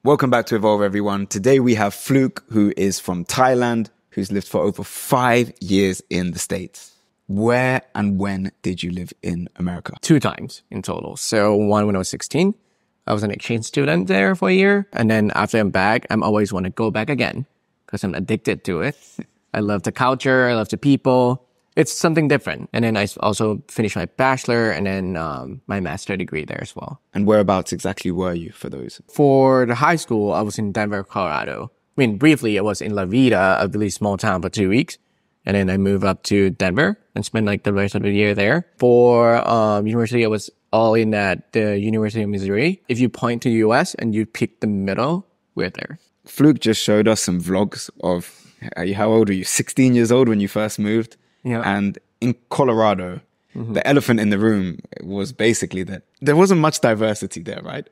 Welcome back to Evolve, everyone. Today we have Fluke, who is from Thailand, who's lived for over 5 years in the States. Where and when did you live in America? 2 times in total. So one when I was 16, I was an exchange student there for a year. And then after I'm back, I'm always want to go back again because I'm addicted to it. I love the culture. I love the people. It's something different. And then I also finished my bachelor and then my master degree there as well. And whereabouts exactly were you for those? For the high school, I was in Denver, Colorado. I mean, briefly, I was in La Vida, a really small town, for 2 weeks. And then I moved up to Denver and spent like the rest of the year there. For university, I was all in at the University of Missouri. If you point to the US and you pick the middle, we're there. Fluke just showed us some vlogs of, how old were you? 16 years old when you first moved? Yeah. And in Colorado, the elephant in the room was basically that there wasn't much diversity there, right?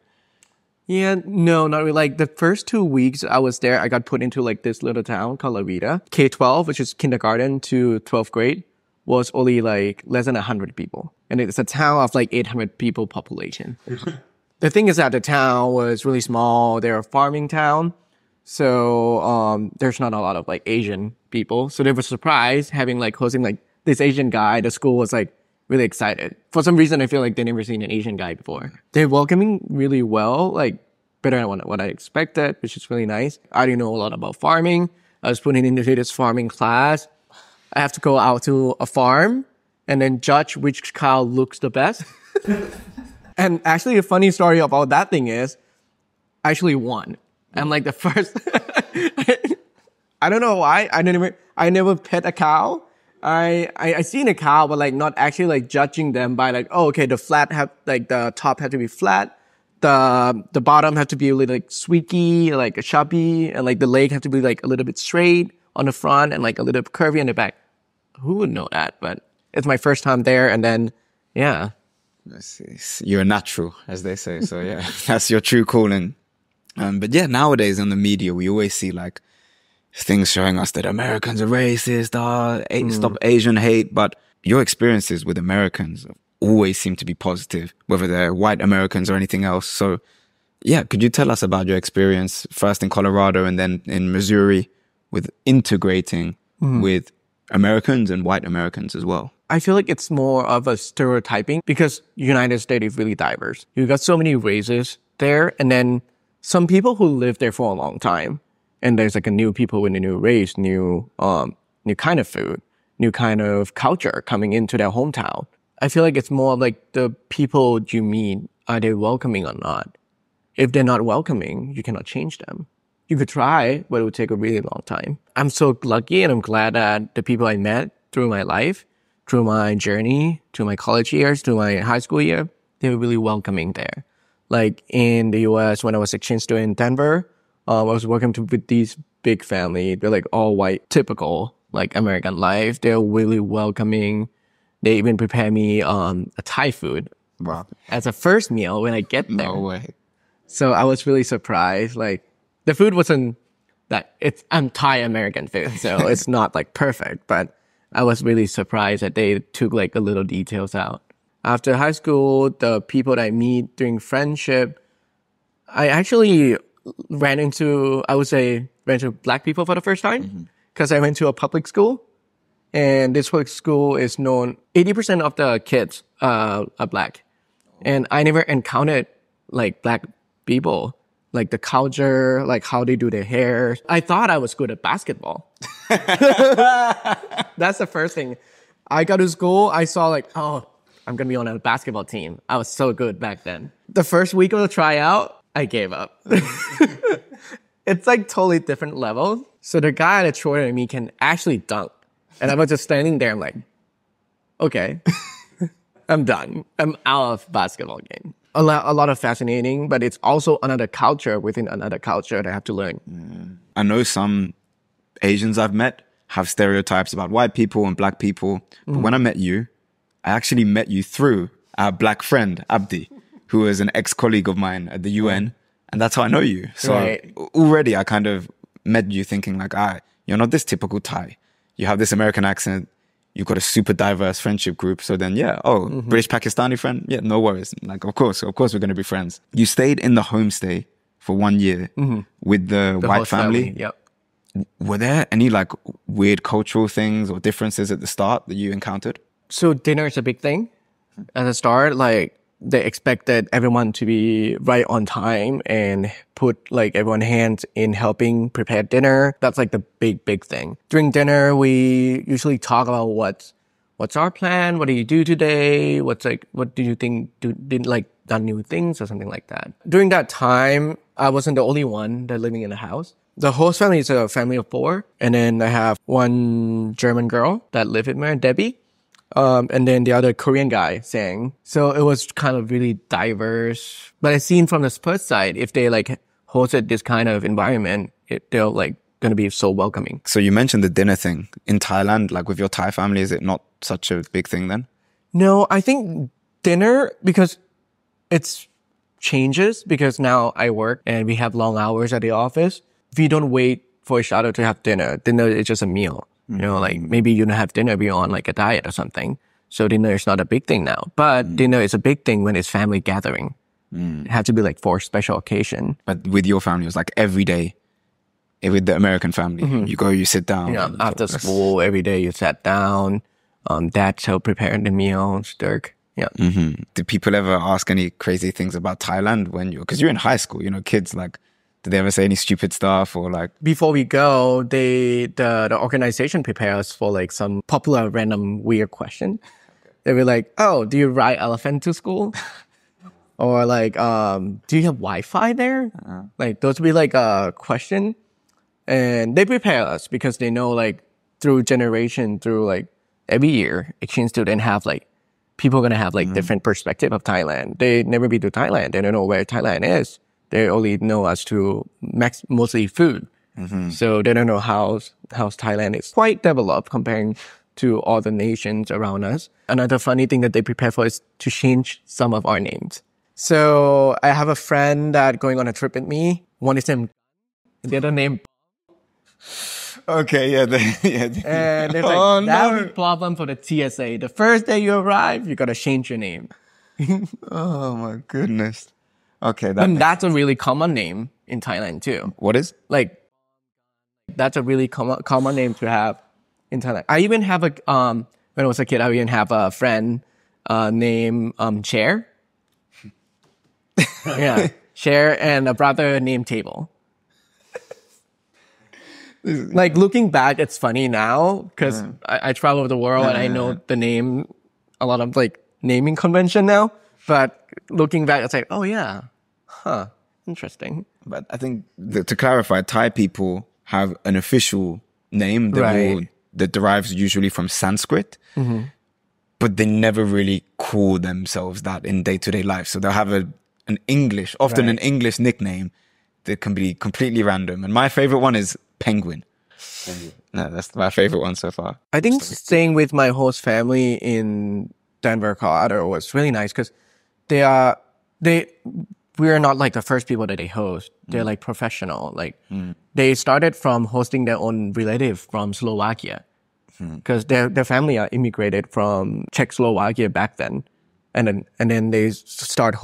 Yeah, no, not really. Like the first 2 weeks I was there, I got put into like this little town called La Vida. K-12, which is kindergarten to 12th grade, was only like less than 100 people. And it's a town of like 800 people population. The thing is that the town was really small. They're a farming town. So there's not a lot of like Asian people. So they were surprised having like hosting like this Asian guy. The school was like really excited. For some reason, I feel like they never seen an Asian guy before. They're welcoming really well, like better than what I expected, which is really nice. I didn't know a lot about farming. I was put into this farming class. I have to go out to a farm and then judge which cow looks the best. And actually, a funny story about that thing is I actually won. I'm like the first. I don't know why. I never pet a cow. I seen a cow, but like not actually like judging them by like, oh, okay, the top had to be flat. The bottom had to be a little like squeaky, like a chubby, and like the leg had to be like a little bit straight on the front and like a little bit curvy on the back. Who would know that? But it's my first time there. And then, yeah. You're a natural, as they say. So yeah, that's your true calling. But yeah, nowadays in the media, we always see like things showing us that Americans are racist, stop Asian hate. But your experiences with Americans always seem to be positive, whether they're white Americans or anything else. So yeah, could you tell us about your experience first in Colorado and then in Missouri with integrating with Americans and white Americans as well? I feel like it's more of a stereotyping because United States is really diverse. You've got so many races there, and then some people who live there for a long time, and there's like a new people with a new race, new kind of food, new kind of culture coming into their hometown. I feel like it's more like the people you meet, are they welcoming or not? If they're not welcoming, you cannot change them. You could try, but it would take a really long time. I'm so lucky and I'm glad that the people I met through my life, through my journey, through my college years, through my high school year, they were really welcoming there. Like in the US, when I was exchange student in Denver, I was working with these big family. They're like all white, typical like American life. They're really welcoming. They even prepare me a Thai food as a first meal when I get there. No way. So I was really surprised. Like the food wasn't that I'm Thai American food, so it's not like perfect. But I was really surprised that they took like a little details out. After high school, the people that I meet during friendship, I actually ran into black people for the first time because I went to a public school. And this public school is known, 80% of the kids are black. And I never encountered like black people, like the culture, like how they do their hair. I thought I was good at basketball. That's the first thing. I got to school, I saw like, oh, I'm going to be on a basketball team. I was so good back then. The first week of the tryout, I gave up. It's like totally different level. So the guy that's shorter than me can actually dunk. And I was just standing there. I'm like, okay, I'm done. I'm out of basketball game. A lot of fascinating, but it's also another culture within another culture that I have to learn. I know some Asians I've met have stereotypes about white people and black people. But when I met you, I actually met you through our black friend, Abdi, who is an ex-colleague of mine at the UN. And that's how I know you. So already I kind of met you thinking like, you're not this typical Thai. You have this American accent. You've got a super diverse friendship group. So then, British Pakistani friend. Yeah, no worries. Like, of course, we're going to be friends. You stayed in the homestay for 1 year with the white host family. Yep. Were there any like weird cultural things or differences at the start that you encountered? So dinner is a big thing. At the start, like they expected everyone to be right on time and put like everyone's hands in helping prepare dinner. That's like the big thing. During dinner, we usually talk about what's our plan? What do you do today? What do you think did like done new things or something like that? During that time, I wasn't the only one that living in the house. The host family is a family of 4. And then I have one German girl that lived with me, Debbie. And then the other Korean guy, Sang. So it was kind of really diverse. But I seen from the Spurs side, if they like hosted this kind of environment, they're like going to be so welcoming. So you mentioned the dinner thing in Thailand, like with your Thai family, is it not such a big thing then? No, I think dinner, because it's changes because now I work and we have long hours at the office. We don't wait for each other to have dinner. Dinner is just a meal. You know, like maybe you don't have dinner if you're on like a diet or something. So dinner is not a big thing now. But dinner is a big thing when it's family gathering. It had to be like for a special occasion. But with your family, it was like every day. With the American family, you go, you sit down. Yeah, after school, every day you sat down. Dad helped prepare the meals, Dirk. Yeah. Did people ever ask any crazy things about Thailand because you're in high school, you know, kids like, did they ever say any stupid stuff or like? Before we go, the organization prepares us for like some popular random weird question. They were like, oh, do you ride elephant to school? Or like, do you have Wi-Fi there? Like those would be like a question. And they prepare us because they know like through generation, through like every year, exchange student have like, people going to have like different perspective of Thailand. They never been to Thailand. They don't know where Thailand is. They only know us to mostly food. So they don't know how Thailand is quite developed comparing to all the nations around us. Another funny thing that they prepare for is to change some of our names. So I have a friend that going on a trip with me. One is named, the other name. Okay, and it's like, that was problem for the TSA. The first day you arrive, you got to change your name. Oh my goodness. Okay. And that's a really common name in Thailand too. What is? Like, that's a really common name to have in Thailand. I even have when I was a kid, I even have a friend, named, Chair. Yeah. Chair and a brother named Table. Like looking back, it's funny now because I travel the world and I know the name, a lot of like naming convention now. But looking back, it's like, oh yeah, interesting. But I think to clarify, Thai people have an official name that derives usually from Sanskrit, but they never really call themselves that in day-to-day life. So they'll have an English, often an English nickname that can be completely random. And my favorite one is Penguin. No, that's my favorite one so far. I think staying with my host family in Denver, Colorado was really nice because we are not like the first people that they host. They're like professional. Like they started from hosting their own relative from Slovakia because their family are immigrated from Czechoslovakia back then. And then they start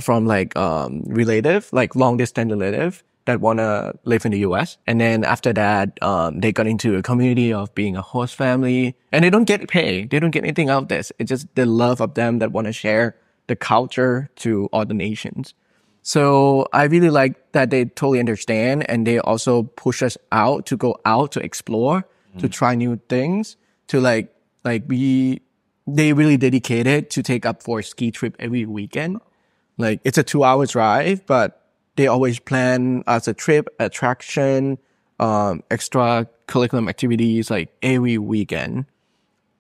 from like, relative, like long distance relative that want to live in the US. And then after that, they got into a community of being a host family and they don't get paid. They don't get anything out of this. It's just the love of them that want to share the culture to all the nations. So I really like that they totally understand and they also push us out to go out to explore, to try new things, to they really dedicated to take up for a ski trip every weekend. Like it's a 2-hour drive, but they always plan as a trip, attraction, extra curriculum activities like every weekend.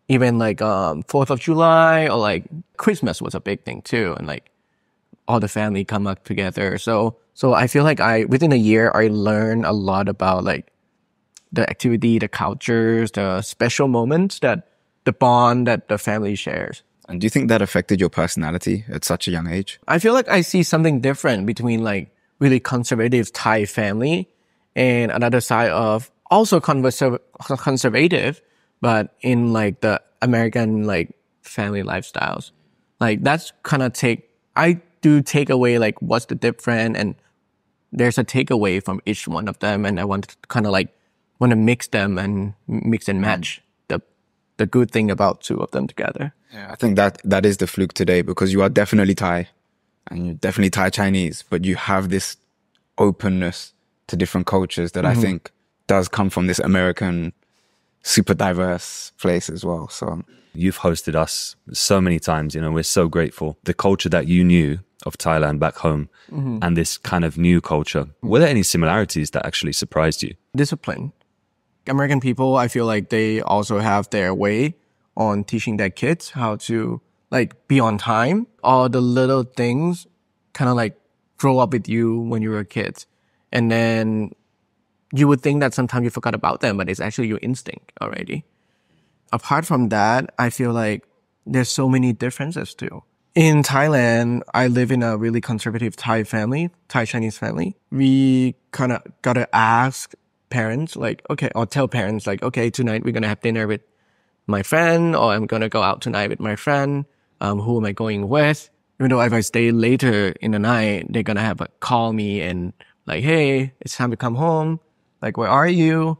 Even like 4th of July or like Christmas was a big thing too. And like all the family come up together. So I feel like within a year, I learned a lot about like the activity, the cultures, the special moments that the bond that the family shares. And do you think that affected your personality at such a young age? I feel like I see something different between like really conservative Thai family and another side of also conservative, but in like the American like family lifestyles. Like that's kind of I do take away like what's the difference and there's a takeaway from each one of them, and I want to kind of like want to mix them and mix and match the good thing about two of them together. Yeah, I think that is the Fluke today, because you are definitely Thai and you're definitely Thai Chinese, but you have this openness to different cultures that I think does come from this American super diverse place as well. So you've hosted us so many times, you know, we're so grateful. The culture that you knew of Thailand back home and this kind of new culture, were there any similarities that actually surprised you? Discipline. American people, I feel like they also have their way on teaching their kids how to like be on time. All the little things kind of like grow up with you when you were a kid. And then you would think that sometimes you forgot about them, but it's actually your instinct already. Apart from that, I feel like there's so many differences too. In Thailand, I live in a really conservative Thai family, Thai Chinese family. We kind of got to ask parents, like, okay, or tell parents, like, okay, tonight we're going to have dinner with my friend, or I'm going to go out tonight with my friend. Who am I going with? Even though if I stay later in the night, they're going to have call me and like, hey, it's time to come home. Like, where are you?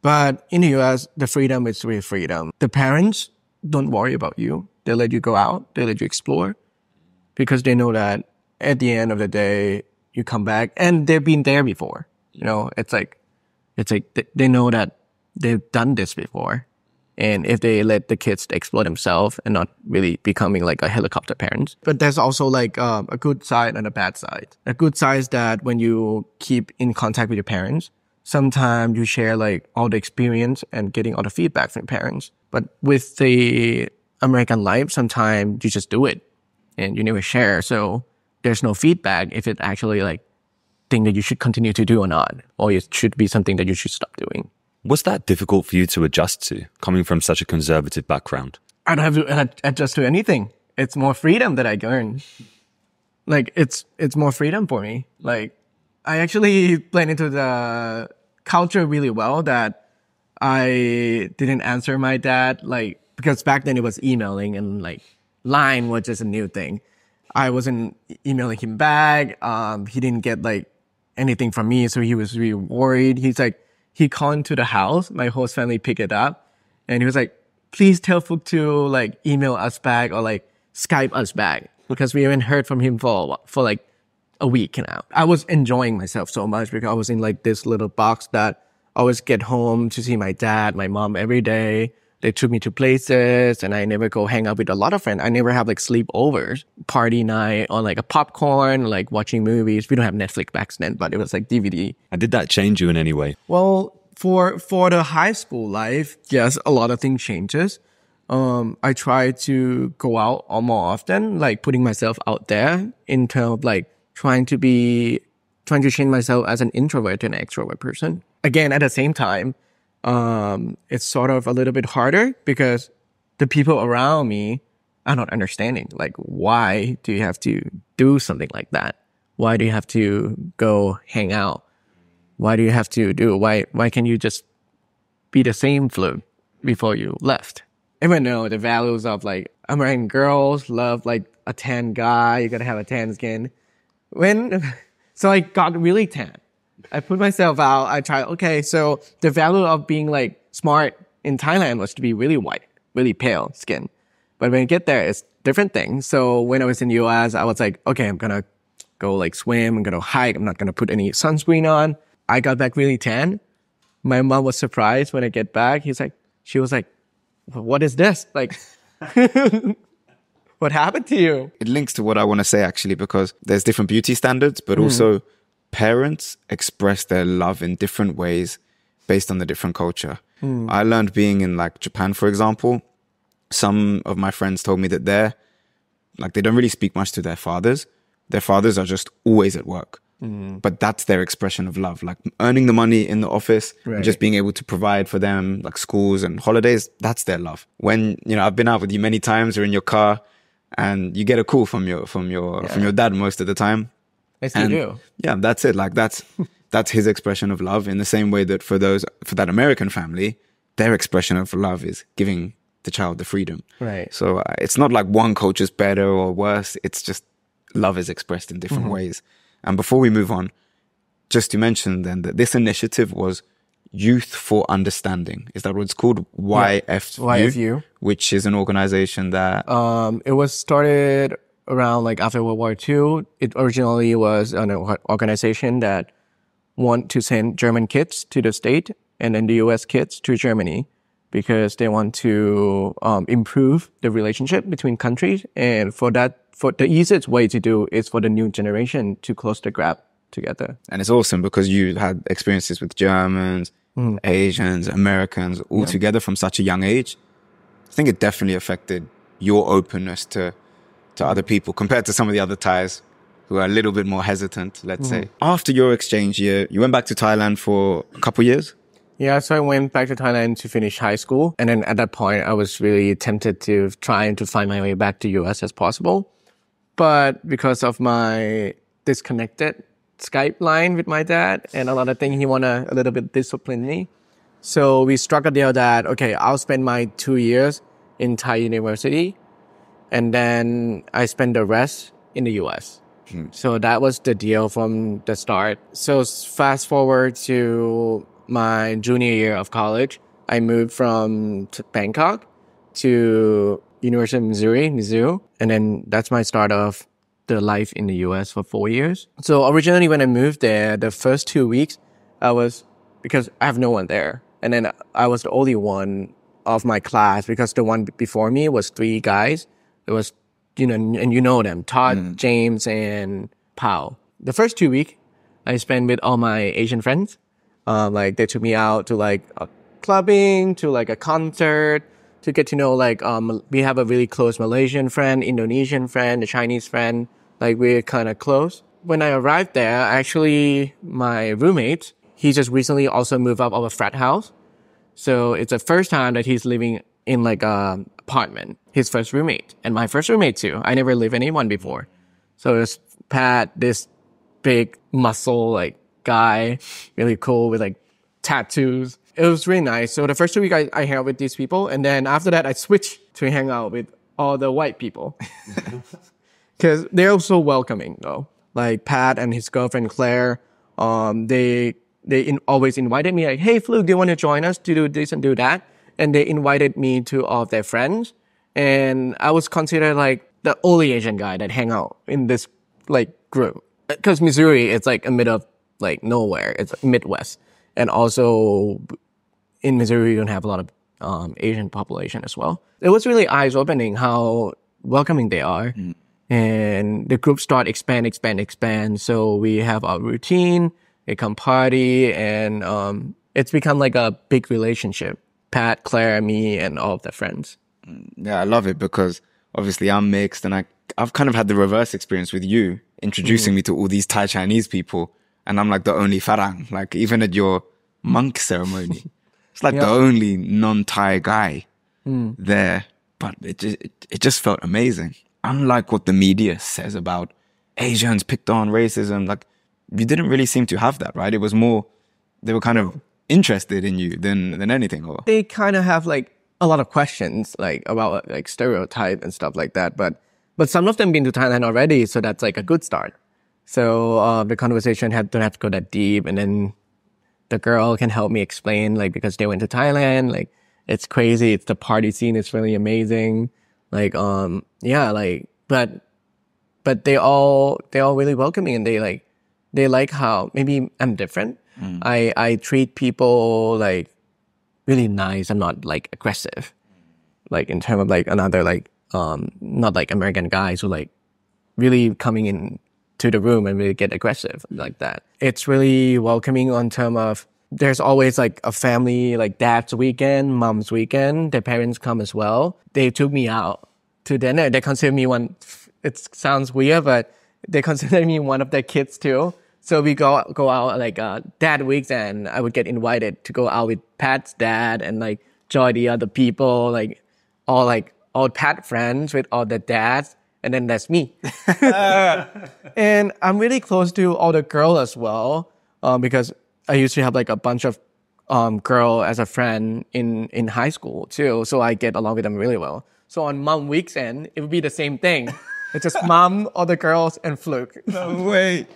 But in the US, the freedom is real freedom. The parents don't worry about you. They let you go out. They let you explore because they know that at the end of the day, you come back and they've been there before. You know, it's like they know that they've done this before. And if they let the kids explore themselves and not really becoming like a helicopter parent. But there's also like a good side and a bad side. A good side is that when you keep in contact with your parents, sometimes you share like all the experience and getting all the feedback from parents. But with the American life, sometimes you just do it and you never share. So there's no feedback if it actually like thing that you should continue to do or not, or it should be something that you should stop doing. Was that difficult for you to adjust to, coming from such a conservative background? I don't have to adjust to anything. It's more freedom that I earn. Like, it's more freedom for me. Like, I actually blend into the culture really well that I didn't answer my dad, like, because back then it was emailing and like Line was just a new thing. I wasn't emailing him back. He didn't get like anything from me. So he was really worried. He called into the house. My host family picked it up and he was like, please tell Fluke to like email us back or like Skype us back because we haven't heard from him for like a week now. I was enjoying myself so much because I was in like this little box that I always get home to see my dad, my mom every day. They took me to places and I never go hang out with a lot of friends. I never have like sleepovers, party night or like a popcorn, like watching movies. We don't have Netflix back then, but it was like DVD. And did that change you in any way? Well, for the high school life, yes, a lot of things changes. I try to go out more often, like putting myself out there in terms of like trying to change myself as an introvert to an extrovert person. Again, at the same time, it's sort of a little bit harder because the people around me are not understanding. Like, why do you have to do something like that? Why do you have to go hang out? Why do you have to why can't you just be the same Fluke before you left? Even though the values of like American girls love like a tan guy, you gotta have a tan skin. So I got really tan. I put myself out. I tried, okay, so the value of being like smart in Thailand was to be really white, really pale skin. But when you get there, it's different thing. So when I was in the US, I was like, okay, I'm going to go like swim. I'm going to hike. I'm not going to put any sunscreen on. I got back really tan. My mom was surprised when I get back. She was like, what is this? Like, what happened to you? it links to what I want to say actually, because there's different beauty standards, but also parents express their love in different ways based on the different culture. I learned being in like Japan, for example, some of my friends told me that they don't really speak much to their fathers. Their fathers are just always at work. But that's their expression of love, like earning the money in the office, and just being able to provide for them, like schools and holidays. That's their love. When, you know, I've been out with you many times, or in your car and you get a call from your dad most of the time. I still do. Yeah, that's it. Like that's his expression of love, in the same way that for that American family, their expression of love is giving the child the freedom. Right. So it's not like one culture's better or worse. It's just love is expressed in different ways. And before we move on, just to mention then that this initiative was Youth for Understanding. Is that what it's called? YFU? YFU. Which is an organization that... It was started around like after World War II. It originally was an organization that want to send German kids to the States and then the US kids to Germany because they want to improve the relationship between countries. And for the easiest way to do is for the new generation to close the gap together. And it's awesome because you had experiences with Germans, Asians, Americans, all together from such a young age. I think it definitely affected your openness to other people compared to some of the other Thais who are a little bit more hesitant, let's say. After your exchange year, you went back to Thailand for a couple years? Yeah, so I went back to Thailand to finish high school. And then at that point, I was really tempted to try to find my way back to US as possible. But because of my disconnected Skype line with my dad and a lot of things, he wanted a little bit discipline me. So we struck a deal that, okay, I'll spend my 2 years in Thai university and then I spend the rest in the US. So that was the deal from the start. So fast forward to my junior year of college, I moved from Bangkok to University of Missouri, Mizzou. And then that's my start of the life in the US for 4 years. So originally when I moved there, the first 2 weeks, because I have no one there. And then I was the only one of my class because the one before me was 3 guys. It was, and you know them, Todd, James, and Pao. The first 2 weeks, I spent with all my Asian friends. Like they took me out to like a clubbing, to like a concert, to get to know like, we have a really close Malaysian friend, Indonesian friend, a Chinese friend. Like we're kind of close. When I arrived there, actually my roommate, he just recently also moved up of a frat house. So it's the first time that he's living in like a apartment, his first roommate and my first roommate too. I never lived with anyone before. So it's Pat, this big muscle like guy, really cool with like tattoos. It was really nice. So the first 2 weeks I hang out with these people. And then after that, I switched to hang out with all the white people. Because they're so welcoming though. Like Pat and his girlfriend Claire, they always invited me like, hey Fluke, do you want to join us to do this and do that? And they invited me to all of their friends. And I was considered like the only Asian guy that hang out in this like group. Because Missouri, it's like a mid of like nowhere. It's Midwest. And also in Missouri, you don't have a lot of Asian population as well. It was really eye-opening how welcoming they are. And the group start expand. So we have our routine, they come party, and it's become like a big relationship. Pat, Claire, me, and all of their friends. Yeah, I love it because obviously I'm mixed and I've kind of had the reverse experience with you introducing me to all these Thai Chinese people. And I'm like the only Farang, like even at your monk ceremony. It's like the only non-Thai guy there. But it just felt amazing. Unlike what the media says about Asians picked on, racism, like you didn't really seem to have that, right? It was more, they were kind of interested in you than anything. Or they kind of have like a lot of questions like about like stereotype and stuff like that. But some of them been to Thailand already, so that's like a good start. So the conversation don't have to go that deep, and then the girl can help me explain like because they went to Thailand, like it's crazy, it's the party scene, it's really amazing. Like but they all really welcoming, and they like how maybe I'm different. I treat people like really nice. I'm not like aggressive, like in terms of like another like not like American guys who like really coming in to the room and really get aggressive like that. It's really welcoming on term of there's always like a family, like dad's weekend, mom's weekend. Their parents come as well. They took me out to dinner. They consider me one, it sounds weird, but they consider me one of their kids too. So we go out like dad weekend. I would get invited to go out with Pat's dad and like join the other people, like all Pat friends with all the dads. And then that's me. And I'm really close to all the girls as well, because I used to have like a bunch of girl as a friend in high school too. So I get along with them really well. So on mom weekend, it would be the same thing. It's just mom, all the girls, and Fluke. No way.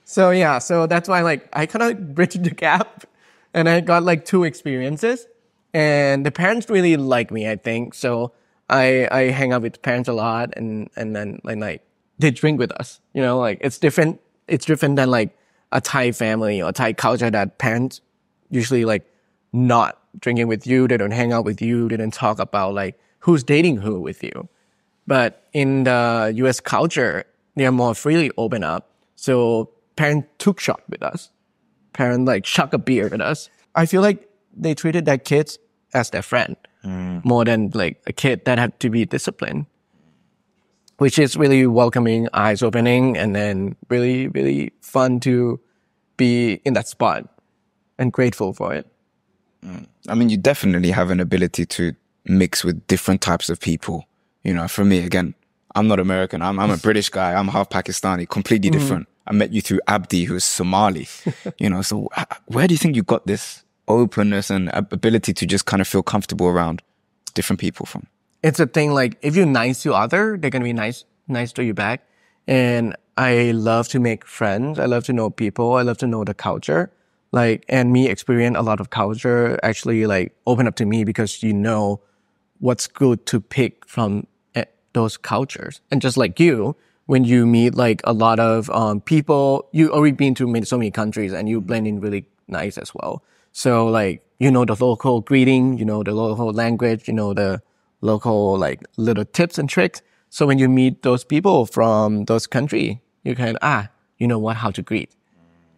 So yeah, so that's why like I kind of bridged the gap and I got like two experiences and the parents really like me, I think. So I hang out with the parents a lot and then like they drink with us, you know, like it's different than like a Thai family or Thai culture that parents usually like not drinking with you. They don't hang out with you. They don't talk about like who's dating who with you. But in the US culture, they are more freely open up. So parents took shot with us. Parents like chuck a beer with us. I feel like they treated their kids as their friend more than like a kid that had to be disciplined, which is really welcoming, eyes opening, and then really, really fun to be in that spot and grateful for it. I mean, you definitely have an ability to mix with different types of people. You know, for me, again, I'm not American. I'm a British guy. I'm half Pakistani, completely different. I met you through Abdi, who's Somali. You know, so where do you think you got this openness and ability to just kind of feel comfortable around different people from? It's a thing like if you're nice to other, they're gonna be nice to you back. And I love to make friends. I love to know people. I love to know the culture. Like, and me experience a lot of culture actually like open up to me because you know what's good to pick from those cultures. And just like you, when you meet like a lot of people, you already been to so many countries and you blend in really nice as well. So like, you know, the local greeting, you know, the local language, you know, the local like little tips and tricks. So when you meet those people from those countries, you can, you know what, how to greet.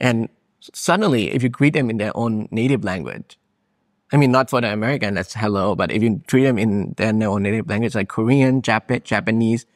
And suddenly, if you greet them in their own native language, I mean, not for the American, that's hello, but if you treat them in their own native language, like Korean, Japanese,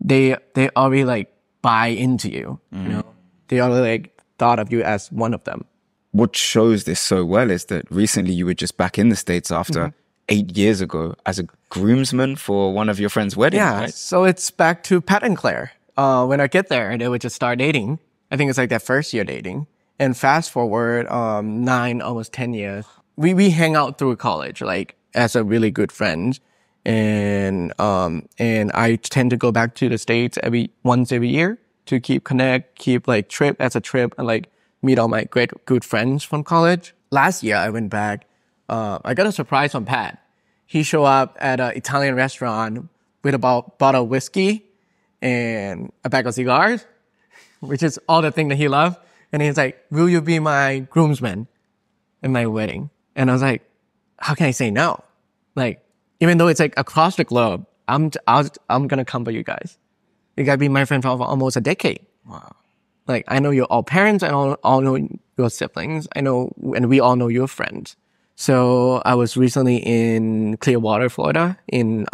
they already like buy into you, you know, they already like thought of you as one of them. What shows this so well is that recently you were just back in the States after 8 years ago as a groomsman for one of your friends' weddings, right? So it's back to Pat and Claire. When I get there, they would just start dating. I think it's like their first year dating. And fast forward 9, almost 10 years, we hang out through college, like as a really good friend. And I tend to go back to the States once every year to keep like trip as a trip and like meet all my good friends from college. Last year I went back. I got a surprise from Pat. He showed up at an Italian restaurant with a bottle of whiskey and a bag of cigars, which is all the thing that he loved. And he's like, will you be my groomsman in my wedding? And I was like, how can I say no? Like, even though it's like across the globe, I'm gonna come for you guys. You gotta be my friend for almost a decade. Wow. Like, I know you're all parents. I all know your siblings. I know, and we all know your friends. So I was recently in Clearwater, Florida in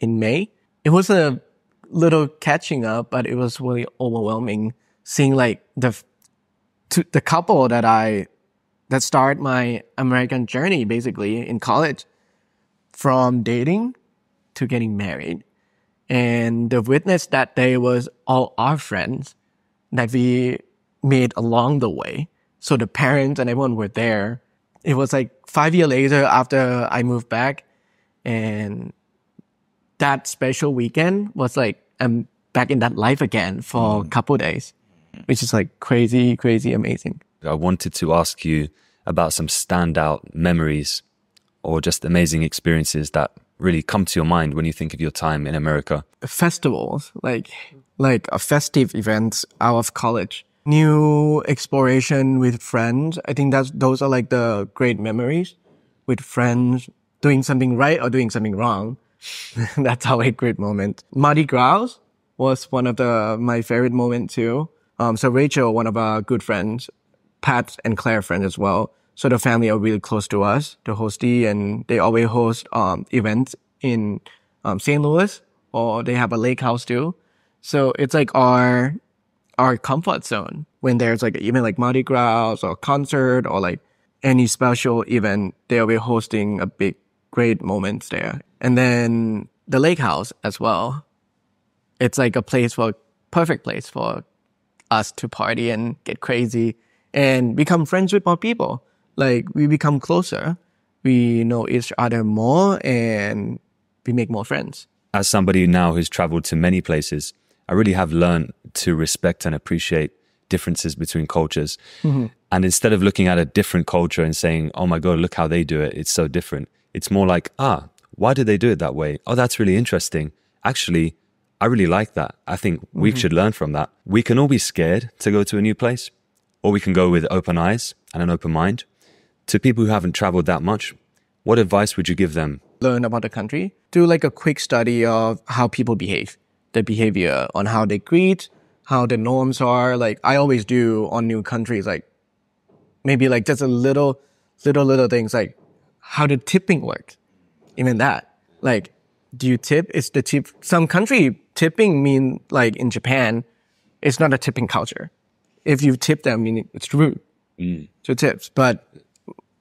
May. It was a little catching up, but it was really overwhelming seeing like the couple that started my American journey basically in college, from dating to getting married. And the witness that day was all our friends that we made along the way. So the parents and everyone were there. It was like 5 years later after I moved back, and that special weekend was like, I'm back in that life again for a couple of days, which is like crazy, crazy amazing. I wanted to ask you about some standout memories or just amazing experiences that really come to your mind when you think of your time in America. Festivals, like a festive events out of college. New exploration with friends. I think those are like the great memories with friends, doing something right or doing something wrong. That's how a great moment. Mardi Gras was one of my favorite moments too. So Rachel, one of our good friends, Pat and Claire friends as well. So the family are really close to us, the hostie, and they always host events in St. Louis, or they have a lake house too. So it's like our comfort zone when there's like even like Mardi Gras or concert or like any special event. They'll be hosting a big, great moments there. And then the lake house as well. It's like a perfect place for us to party and get crazy and become friends with more people. Like we become closer. We know each other more and we make more friends. As somebody now who's traveled to many places, I really have learned to respect and appreciate differences between cultures. And instead of looking at a different culture and saying, oh my God, look how they do it, it's so different. It's more like, why did they do it that way? Oh, that's really interesting. Actually, I really like that. I think we should learn from that. We can all be scared to go to a new place, or we can go with open eyes and an open mind. To people who haven't traveled that much, what advice would you give them? Learn about the country. Do like a quick study of how people behave, their behavior, on how they greet, how the norms are. Like I always do on new countries, like maybe like just a little things like how the tipping works. Even that, like, do you tip? Is the tip, some country tipping mean like in Japan, it's not a tipping culture. If you tip them, it's rude to tips, but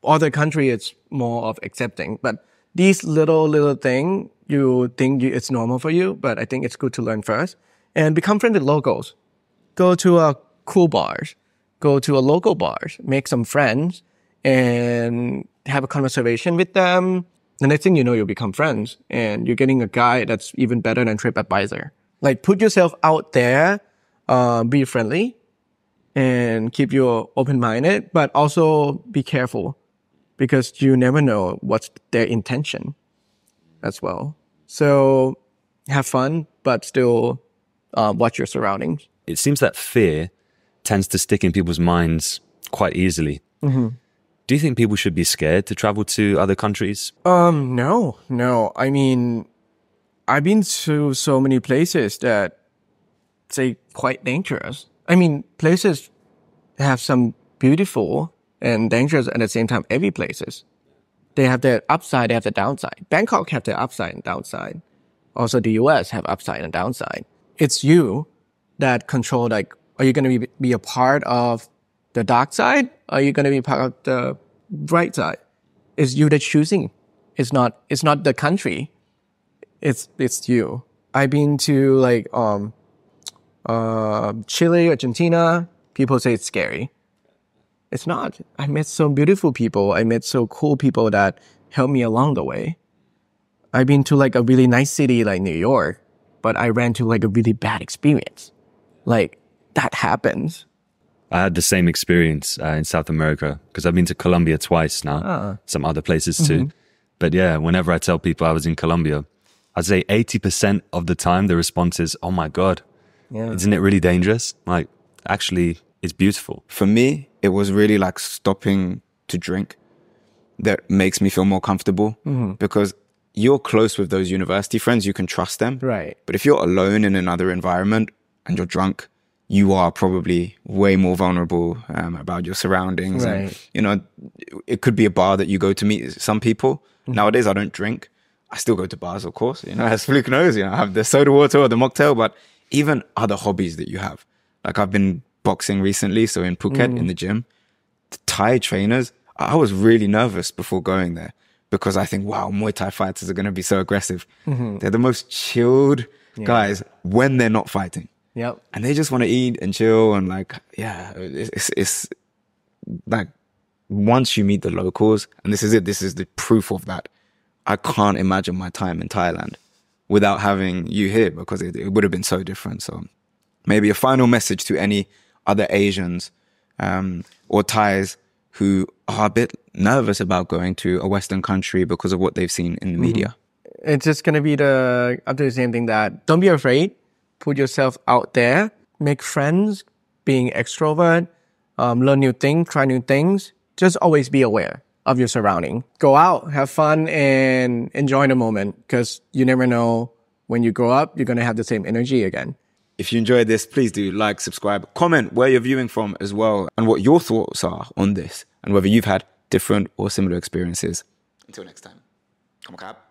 other country, it's more of accepting. But these little thing, you think it's normal for you, but I think it's good to learn first and become friends with locals. Go to a cool bars, go to a local bars, make some friends and have a conversation with them. The next thing you know, you'll become friends and you're getting a guide that's even better than TripAdvisor. Like put yourself out there, be friendly and keep you open-minded, but also be careful because you never know what's their intention as well. So have fun, but still watch your surroundings. It seems that fear tends to stick in people's minds quite easily. Do you think people should be scared to travel to other countries? No. I mean, I've been to so many places that say quite dangerous. I mean, places have some beautiful and dangerous at the same time. Every places, they have their upside, they have the downside. Bangkok have their upside and downside. Also, the US have upside and downside. It's you that control. Like, are you going to be a part of the dark side? Are you going to be part of the bright side? It's you that's choosing. It's not the country. It's you. I've been to like Chile, Argentina. People say it's scary. It's not. I met so beautiful people. I met so cool people that helped me along the way. I've been to like a really nice city like New York, but I ran to like a really bad experience. Like that happens. I had the same experience in South America because I've been to Colombia twice now, some other places too. But yeah, whenever I tell people I was in Colombia, I'd say 80% of the time the response is, oh my God, isn't it really dangerous? Like, actually, it's beautiful. For me, it was really like stopping to drink that makes me feel more comfortable because you're close with those university friends, you can trust them. Right. But if you're alone in another environment and you're drunk, you are probably way more vulnerable about your surroundings. Right. And, you know, it could be a bar that you go to meet some people. Nowadays, I don't drink. I still go to bars, of course. You know, as Fluke knows, you know, I have the soda water or the mocktail, but even other hobbies that you have. Like I've been boxing recently, so in Phuket, in the gym. The Thai trainers, I was really nervous before going there because I think, wow, Muay Thai fighters are going to be so aggressive. They're the most chilled guys when they're not fighting. Yep. And they just want to eat and chill and like, yeah, it's like once you meet the locals, and this is it, this is the proof of that. I can't imagine my time in Thailand without having you here because it would have been so different. So maybe a final message to any other Asians or Thais who are a bit nervous about going to a Western country because of what they've seen in the media. It's just going to be up to the same thing that don't be afraid. Put yourself out there, make friends, being extrovert, learn new things, try new things. Just always be aware of your surrounding. Go out, have fun, and enjoy the moment because you never know when you grow up, you're going to have the same energy again. If you enjoyed this, please do like, subscribe, comment where you're viewing from as well and what your thoughts are on this and whether you've had different or similar experiences. Until next time. Come on, Cap.